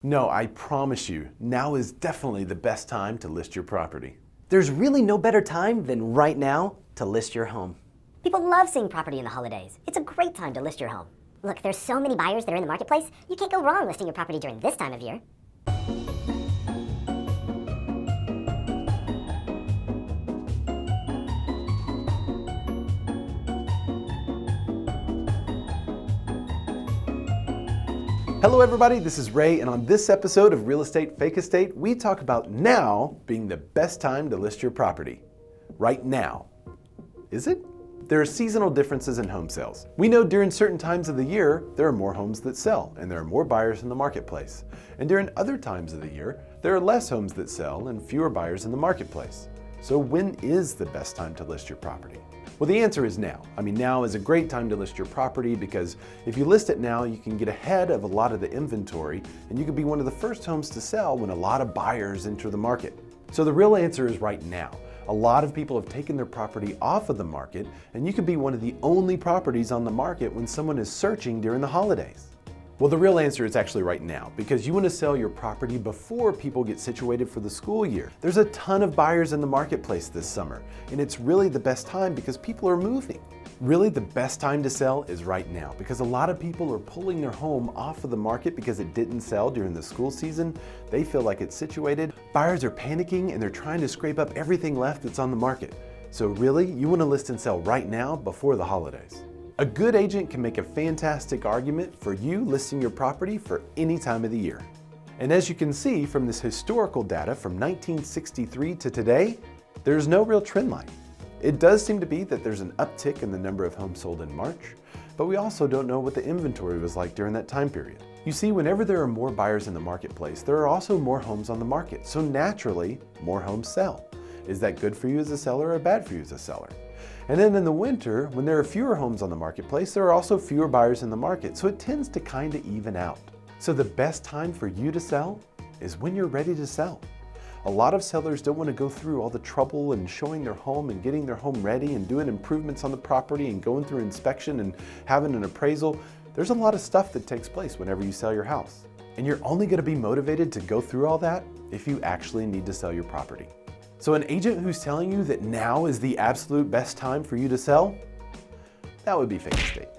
No, I promise you, now is definitely the best time to list your property. There's really no better time than right now to list your home. People love seeing property in the holidays. It's a great time to list your home. Look, there's so many buyers that are in the marketplace, you can't go wrong listing your property during this time of year. Hello everybody, this is Ray, and on this episode of Real Estate Fake Estate, we talk about now being the best time to list your property. Right now. Is it? There are seasonal differences in home sales. We know during certain times of the year, there are more homes that sell, and there are more buyers in the marketplace. And during other times of the year, there are less homes that sell and fewer buyers in the marketplace. So when is the best time to list your property? Well, the answer is now. Now is a great time to list your property because if you list it now, you can get ahead of a lot of the inventory and you can be one of the first homes to sell when a lot of buyers enter the market. So the real answer is right now. A lot of people have taken their property off of the market and you can be one of the only properties on the market when someone is searching during the holidays. Well, the real answer is actually right now because you want to sell your property before people get situated for the school year. There's a ton of buyers in the marketplace this summer, and it's really the best time because people are moving. Really, the best time to sell is right now because a lot of people are pulling their home off of the market because it didn't sell during the school season. They feel like it's situated. Buyers are panicking and they're trying to scrape up everything left that's on the market. So really, you want to list and sell right now before the holidays. A good agent can make a fantastic argument for you listing your property for any time of the year. And as you can see from this historical data from 1963 to today, there's no real trend line. It does seem to be that there's an uptick in the number of homes sold in March, but we also don't know what the inventory was like during that time period. You see, whenever there are more buyers in the marketplace, there are also more homes on the market, so naturally, more homes sell. Is that good for you as a seller or bad for you as a seller? And then in the winter, when there are fewer homes on the marketplace, there are also fewer buyers in the market, so it tends to kind of even out. So the best time for you to sell is when you're ready to sell. A lot of sellers don't want to go through all the trouble and showing their home and getting their home ready and doing improvements on the property and going through inspection and having an appraisal. There's a lot of stuff that takes place whenever you sell your house. And you're only going to be motivated to go through all that if you actually need to sell your property. So an agent who's telling you that now is the absolute best time for you to sell, that would be fake estate.